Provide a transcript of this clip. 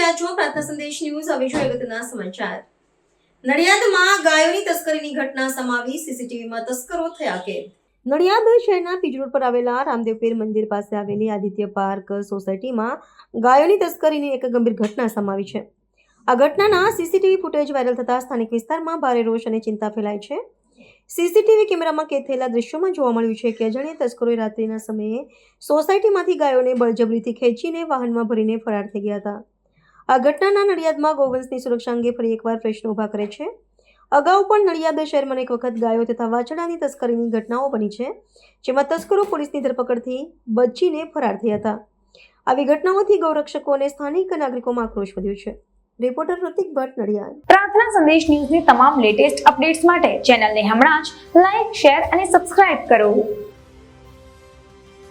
રહ્યા છો પ્રાર્થના સંદેશ ન્યૂઝ. હવે જોઈએ અગત્યના સમાચાર. નડિયાદમાં ગાયોની તસ્કરીની ઘટના સમાવી સીસીટીવીમાં તસ્કરો થયા કેદ. નડિયાદ શહેરના પીજ રોડ પર આવેલા રામદેવ પીર મંદિર પાસે આવેલી આદિત્ય પાર્ક સોસાયટીમાં ગાયોની તસ્કરીની એક ગંભીર ઘટના સમાવી છે. આ ઘટનાના સીસીટીવી ફૂટેજ વાયરલ થતા સ્થાનિક વિસ્તારમાં ભારે રોષ અને ચિંતા ફેલાઈ છે. સીસીટીવી કેમેરામાં કેદ થયેલા દ્રશ્યોમાં જોવા મળ્યું છે કે અજાણ્યા તસ્કરોએ રાત્રિના સમયે સોસાયટીમાંથી ગાયોને બળજબરીથી ખેંચીને વાહનમાં ભરીને ફરાર થઈ ગયા હતા. આ ઘટનાના નડિયાદમાં ગૌવંશની સુરક્ષા અંગે ફરી એકવાર પ્રશ્નો ઊભા કરે છે. અગાઉ પણ નડિયાદ શહેરમાં એક વખત ગાયો તથા વાછરડાની તસ્કરીની ઘટનાઓ બની છે, જેમાં તસ્કરો પોલીસની ધરપકડથી બચીને ફરાર થયા હતા. આવી ઘટનાઓથી ગૌરક્ષકો અને સ્થાનિક નાગરિકોમાં આક્રોશ વધ્યો છે. રિપોર્ટર ઋતિક ભટ્ટ, નડિયાદ. પ્રાર્થના સંદેશ ન્યૂઝની તમામ લેટેસ્ટ અપડેટ્સ માટે ચેનલને હમણાં જ લાઈક, શેર અને સબસ્ક્રાઇબ કરો.